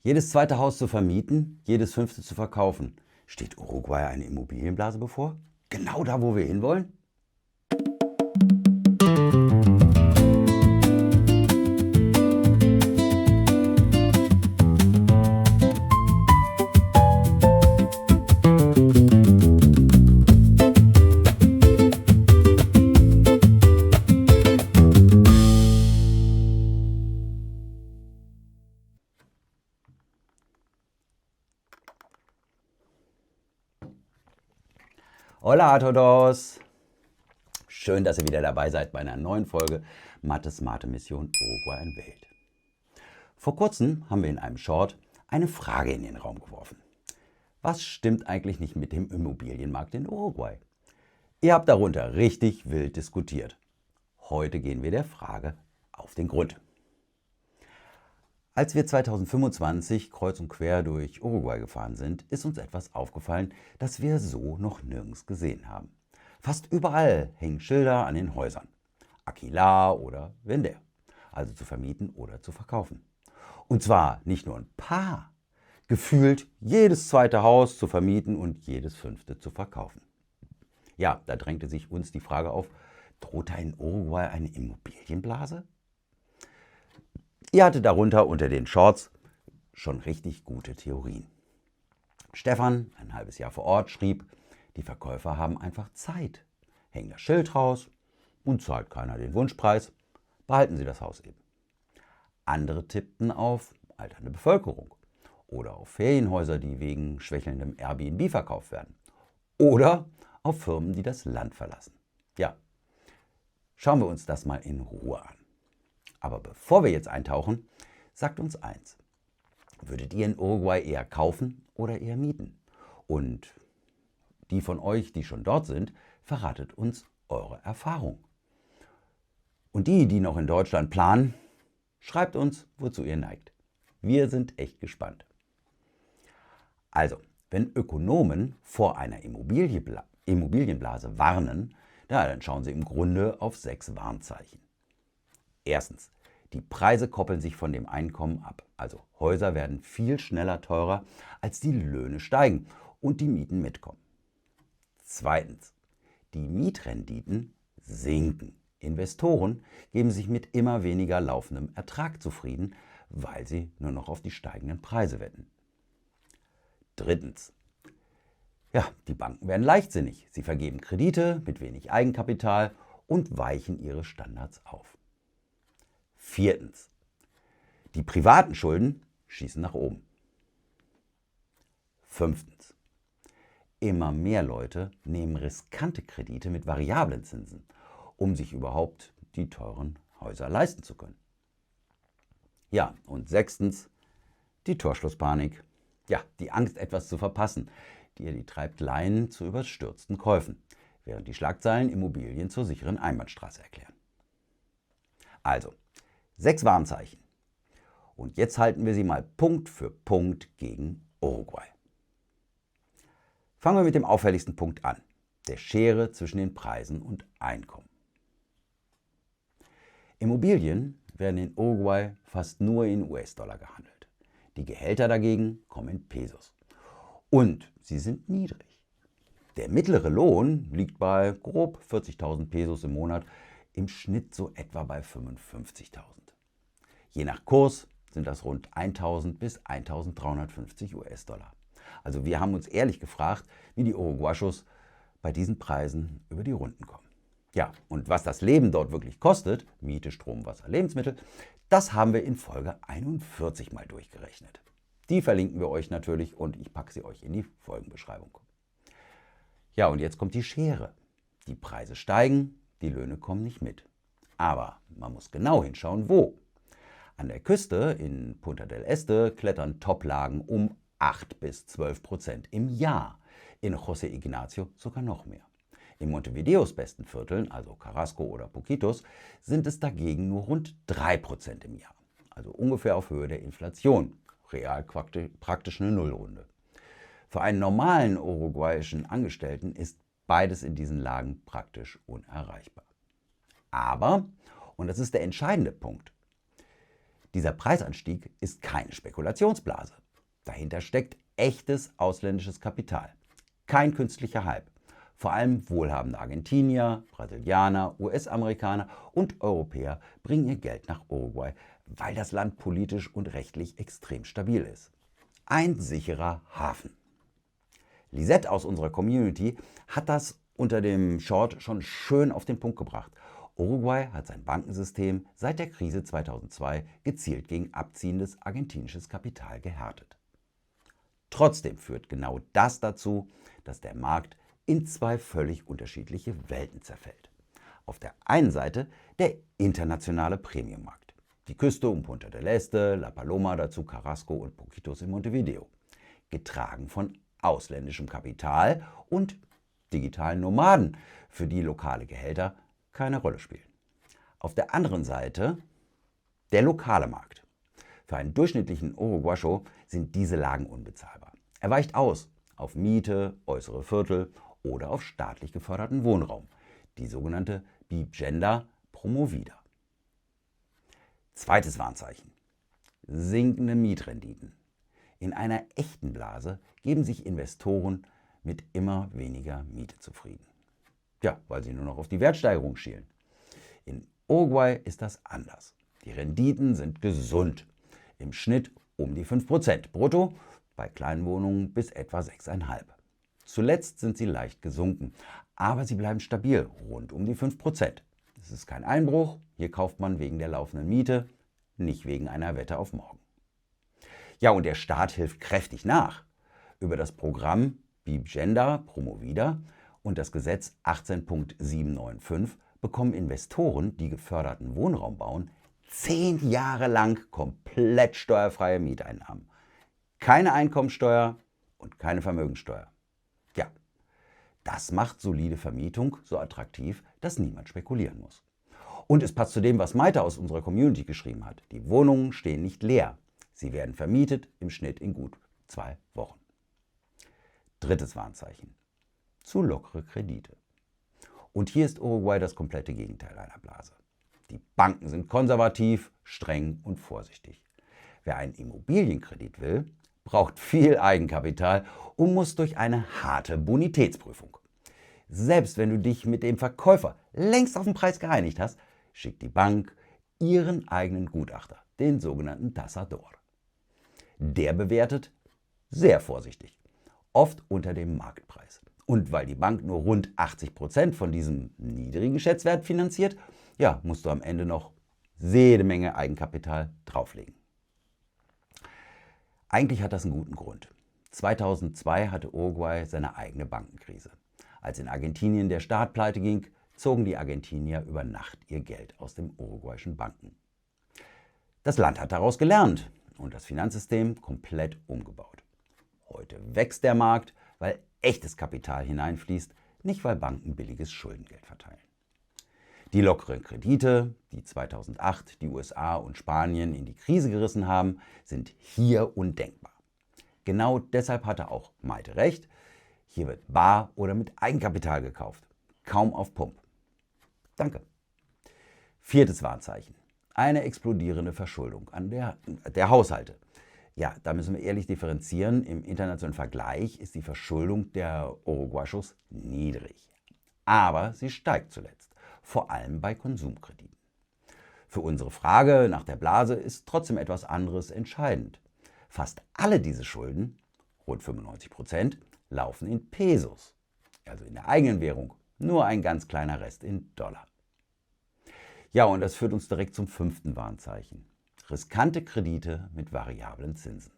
Jedes zweite Haus zu vermieten, jedes fünfte zu verkaufen. Steht Uruguay eine Immobilienblase bevor? Genau da, wo wir hinwollen? Hola a todos! Schön, dass ihr wieder dabei seid bei einer neuen Folge Mathe Smarte Mission Uruguay und Welt. Vor kurzem haben wir in einem Short eine Frage in den Raum geworfen. Was stimmt eigentlich nicht mit dem Immobilienmarkt in Uruguay? Ihr habt darunter richtig wild diskutiert. Heute gehen wir der Frage auf den Grund. Als wir 2025 kreuz und quer durch Uruguay gefahren sind, ist uns etwas aufgefallen, das wir so noch nirgends gesehen haben. Fast überall hängen Schilder an den Häusern. Alquilar oder Vender, also zu vermieten oder zu verkaufen. Und zwar nicht nur ein paar, gefühlt jedes zweite Haus zu vermieten und jedes fünfte zu verkaufen. Ja, da drängte sich uns die Frage auf, droht da in Uruguay eine Immobilienblase? Ihr hattet darunter unter den Shorts schon richtig gute Theorien. Stefan, ein halbes Jahr vor Ort, schrieb, die Verkäufer haben einfach Zeit. Hängen das Schild raus und zahlt keiner den Wunschpreis, behalten sie das Haus eben. Andere tippten auf alternde Bevölkerung oder auf Ferienhäuser, die wegen schwächelndem Airbnb verkauft werden. Oder auf Firmen, die das Land verlassen. Ja, schauen wir uns das mal in Ruhe an. Aber bevor wir jetzt eintauchen, sagt uns eins. Würdet ihr in Uruguay eher kaufen oder eher mieten? Und die von euch, die schon dort sind, verratet uns eure Erfahrung. Und die noch in Deutschland planen, schreibt uns, wozu ihr neigt. Wir sind echt gespannt. Also, wenn Ökonomen vor einer Immobilienblase warnen, dann schauen sie im Grunde auf 6 Warnzeichen. Erstens, die Preise koppeln sich von dem Einkommen ab. Also Häuser werden viel schneller teurer, als die Löhne steigen und die Mieten mitkommen. Zweitens, die Mietrenditen sinken. Investoren geben sich mit immer weniger laufendem Ertrag zufrieden, weil sie nur noch auf die steigenden Preise wetten. Drittens, die Banken werden leichtsinnig. Sie vergeben Kredite mit wenig Eigenkapital und weichen ihre Standards auf. Viertens, die privaten Schulden schießen nach oben. Fünftens, immer mehr Leute nehmen riskante Kredite mit variablen Zinsen, um sich überhaupt die teuren Häuser leisten zu können. Ja, und sechstens, die Torschlusspanik. Ja, die Angst, etwas zu verpassen, die treibt Laien zu überstürzten Käufen, während die Schlagzeilen Immobilien zur sicheren Einbahnstraße erklären. Also, 6 Warnzeichen. Und jetzt halten wir sie mal Punkt für Punkt gegen Uruguay. Fangen wir mit dem auffälligsten Punkt an, der Schere zwischen den Preisen und Einkommen. Immobilien werden in Uruguay fast nur in US-Dollar gehandelt. Die Gehälter dagegen kommen in Pesos. Und sie sind niedrig. Der mittlere Lohn liegt bei grob 40.000 Pesos im Monat, im Schnitt so etwa bei 55.000. Je nach Kurs sind das rund 1.000 bis 1.350 US-Dollar. Also wir haben uns ehrlich gefragt, wie die Uruguayos bei diesen Preisen über die Runden kommen. Ja, und was das Leben dort wirklich kostet, Miete, Strom, Wasser, Lebensmittel, das haben wir in Folge 41 mal durchgerechnet. Die verlinken wir euch natürlich und ich packe sie euch in die Folgenbeschreibung. Ja, und jetzt kommt die Schere. Die Preise steigen, die Löhne kommen nicht mit. Aber man muss genau hinschauen, wo. An der Küste in Punta del Este klettern Toplagen um 8 bis 12% im Jahr. In José Ignacio sogar noch mehr. In Montevideos besten Vierteln, also Carrasco oder Poquitos, sind es dagegen nur rund 3% im Jahr. Also ungefähr auf Höhe der Inflation. Real praktisch eine Nullrunde. Für einen normalen uruguayischen Angestellten ist beides in diesen Lagen praktisch unerreichbar. Aber, und das ist der entscheidende Punkt, Dieser Preisanstieg ist keine Spekulationsblase. Dahinter steckt echtes ausländisches Kapital. Kein künstlicher Hype. Vor allem wohlhabende Argentinier, Brasilianer, US-Amerikaner und Europäer bringen ihr Geld nach Uruguay, weil das Land politisch und rechtlich extrem stabil ist. Ein sicherer Hafen. Lisette aus unserer Community hat das unter dem Short schon schön auf den Punkt gebracht. Uruguay hat sein Bankensystem seit der Krise 2002 gezielt gegen abziehendes argentinisches Kapital gehärtet. Trotzdem führt genau das dazu, dass der Markt in zwei völlig unterschiedliche Welten zerfällt. Auf der einen Seite der internationale Premiummarkt. Die Küste um Punta del Este, La Paloma, dazu Carrasco und Poquitos in Montevideo. Getragen von ausländischem Kapital und digitalen Nomaden, für die lokale Gehälter keine Rolle spielen. Auf der anderen Seite der lokale Markt. Für einen durchschnittlichen Uruguayo sind diese Lagen unbezahlbar. Er weicht aus auf Miete, äußere Viertel oder auf staatlich geförderten Wohnraum, die sogenannte Vivienda Promovida. Zweites Warnzeichen: sinkende Mietrenditen. In einer echten Blase geben sich Investoren mit immer weniger Miete zufrieden. Ja, weil sie nur noch auf die Wertsteigerung schielen. In Uruguay ist das anders. Die Renditen sind gesund. Im Schnitt um die 5% brutto, bei kleinen Wohnungen bis etwa 6,5%. Zuletzt sind sie leicht gesunken, aber sie bleiben stabil, rund um die 5%. Es ist kein Einbruch, hier kauft man wegen der laufenden Miete, nicht wegen einer Wette auf morgen. Ja, und der Staat hilft kräftig nach. Über das Programm Vivienda Promovida und das Gesetz 18.795 bekommen Investoren, die geförderten Wohnraum bauen, 10 Jahre lang komplett steuerfreie Mieteinnahmen. Keine Einkommensteuer und keine Vermögensteuer. Ja, das macht solide Vermietung so attraktiv, dass niemand spekulieren muss. Und es passt zu dem, was Maite aus unserer Community geschrieben hat. Die Wohnungen stehen nicht leer. Sie werden vermietet, im Schnitt in gut 2 Wochen. Drittes Warnzeichen: zu lockere Kredite. Und hier ist Uruguay das komplette Gegenteil einer Blase. Die Banken sind konservativ, streng und vorsichtig. Wer einen Immobilienkredit will, braucht viel Eigenkapital und muss durch eine harte Bonitätsprüfung. Selbst wenn du dich mit dem Verkäufer längst auf den Preis geeinigt hast, schickt die Bank ihren eigenen Gutachter, den sogenannten Tasador. Der bewertet sehr vorsichtig, oft unter dem Marktpreis. Und weil die Bank nur rund 80% von diesem niedrigen Schätzwert finanziert, ja, musst du am Ende noch jede Menge Eigenkapital drauflegen. Eigentlich hat das einen guten Grund. 2002 hatte Uruguay seine eigene Bankenkrise. Als in Argentinien der Staat pleite ging, zogen die Argentinier über Nacht ihr Geld aus den uruguayischen Banken. Das Land hat daraus gelernt und das Finanzsystem komplett umgebaut. Heute wächst der Markt, weil echtes Kapital hineinfließt, nicht weil Banken billiges Schuldengeld verteilen. Die lockeren Kredite, die 2008 die USA und Spanien in die Krise gerissen haben, sind hier undenkbar. Genau deshalb hatte auch Maite recht. Hier wird bar oder mit Eigenkapital gekauft, kaum auf Pump. Danke. Viertes Warnzeichen: eine explodierende Verschuldung der Haushalte. Ja, da müssen wir ehrlich differenzieren. Im internationalen Vergleich ist die Verschuldung der Uruguayos niedrig. Aber sie steigt zuletzt, vor allem bei Konsumkrediten. Für unsere Frage nach der Blase ist trotzdem etwas anderes entscheidend. Fast alle diese Schulden, rund 95%, laufen in Pesos, also in der eigenen Währung, nur ein ganz kleiner Rest in Dollar. Ja, und das führt uns direkt zum 5. Warnzeichen: riskante Kredite mit variablen Zinsen.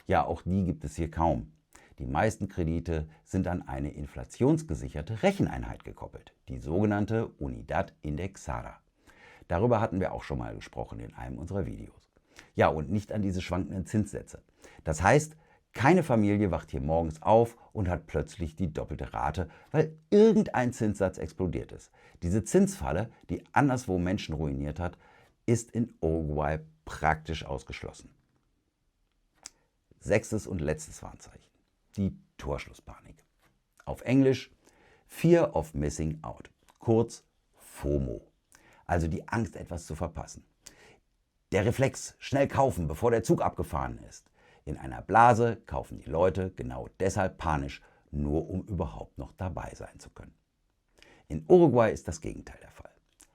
Ja, auch die gibt es hier kaum. Die meisten Kredite sind an eine inflationsgesicherte Recheneinheit gekoppelt, die sogenannte Unidad Indexada. Darüber hatten wir auch schon mal gesprochen in einem unserer Videos. Ja, und nicht an diese schwankenden Zinssätze. Das heißt, keine Familie wacht hier morgens auf und hat plötzlich die doppelte Rate, weil irgendein Zinssatz explodiert ist. Diese Zinsfalle, die anderswo Menschen ruiniert hat, ist in Uruguay praktisch ausgeschlossen. 6. und letztes Warnzeichen: die Torschlusspanik. Auf Englisch Fear of Missing Out, kurz FOMO, also die Angst, etwas zu verpassen. Der Reflex, schnell kaufen, bevor der Zug abgefahren ist. In einer Blase kaufen die Leute genau deshalb panisch, nur um überhaupt noch dabei sein zu können. In Uruguay ist das Gegenteil der Fall.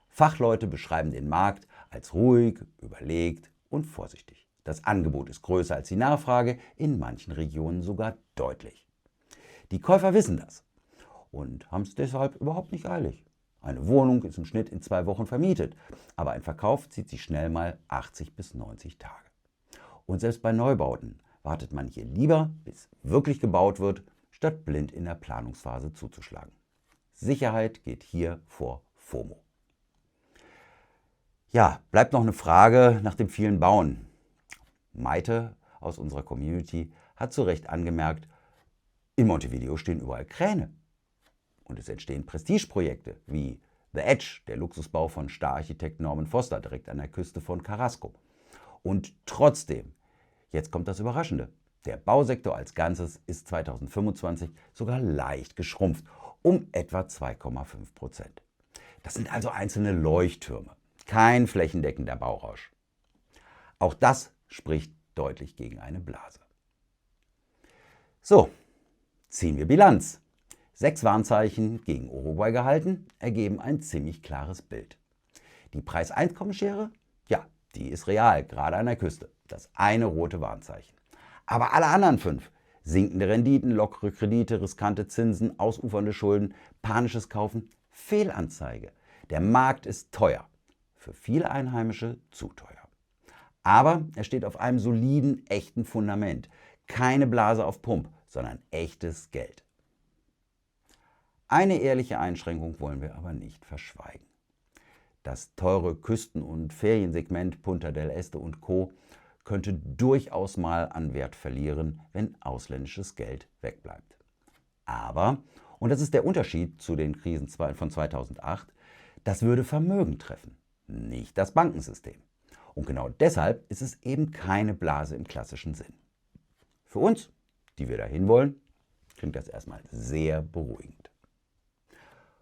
Fachleute beschreiben den Markt als ruhig, überlegt und vorsichtig. Das Angebot ist größer als die Nachfrage, in manchen Regionen sogar deutlich. Die Käufer wissen das und haben es deshalb überhaupt nicht eilig. Eine Wohnung ist im Schnitt in 2 Wochen vermietet, aber ein Verkauf zieht sich schnell mal 80 bis 90 Tage. Und selbst bei Neubauten wartet man hier lieber, bis wirklich gebaut wird, statt blind in der Planungsphase zuzuschlagen. Sicherheit geht hier vor FOMO. Ja, bleibt noch eine Frage nach dem vielen Bauen. Maite aus unserer Community hat zu Recht angemerkt, in Montevideo stehen überall Kräne. Und es entstehen Prestigeprojekte wie The Edge, der Luxusbau von Star-Architekt Norman Foster direkt an der Küste von Carrasco. Und trotzdem, jetzt kommt das Überraschende, der Bausektor als Ganzes ist 2025 sogar leicht geschrumpft, um etwa 2,5%. Das sind also einzelne Leuchttürme, kein flächendeckender Baurausch. Auch das spricht deutlich gegen eine Blase. So, ziehen wir Bilanz. 6 Warnzeichen gegen Uruguay gehalten, ergeben ein ziemlich klares Bild. Die Preis-Einkommensschere? Ja, die ist real, gerade an der Küste. Das eine rote Warnzeichen. Aber alle anderen 5, sinkende Renditen, lockere Kredite, riskante Zinsen, ausufernde Schulden, panisches Kaufen, Fehlanzeige. Der Markt ist teuer. Für viele Einheimische zu teuer. Aber er steht auf einem soliden, echten Fundament. Keine Blase auf Pump, sondern echtes Geld. Eine ehrliche Einschränkung wollen wir aber nicht verschweigen. Das teure Küsten- und Feriensegment Punta del Este und Co. könnte durchaus mal an Wert verlieren, wenn ausländisches Geld wegbleibt. Aber, und das ist der Unterschied zu den Krisen von 2008, das würde Vermögen treffen, nicht das Bankensystem. Und genau deshalb ist es eben keine Blase im klassischen Sinn. Für uns, die wir dahin wollen, klingt das erstmal sehr beruhigend.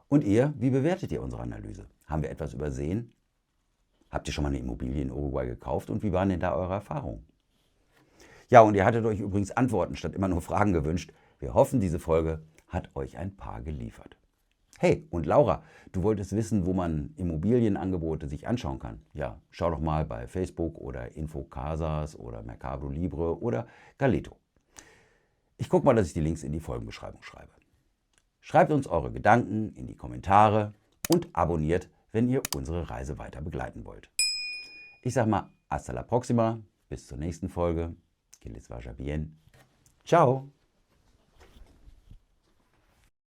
Und ihr, wie bewertet ihr unsere Analyse? Haben wir etwas übersehen? Habt ihr schon mal eine Immobilie in Uruguay gekauft und wie waren denn da eure Erfahrungen? Ja, und ihr hattet euch übrigens Antworten statt immer nur Fragen gewünscht. Wir hoffen, diese Folge hat euch ein paar geliefert. Hey, und Laura, du wolltest wissen, wo man Immobilienangebote sich anschauen kann. Ja, schau doch mal bei Facebook oder Infocasas oder Mercado Libre oder Galeto. Ich gucke mal, dass ich die Links in die Folgenbeschreibung schreibe. Schreibt uns eure Gedanken in die Kommentare und abonniert, wenn ihr unsere Reise weiter begleiten wollt. Ich sag mal, hasta la próxima, bis zur nächsten Folge. Que les vaya bien. Ciao.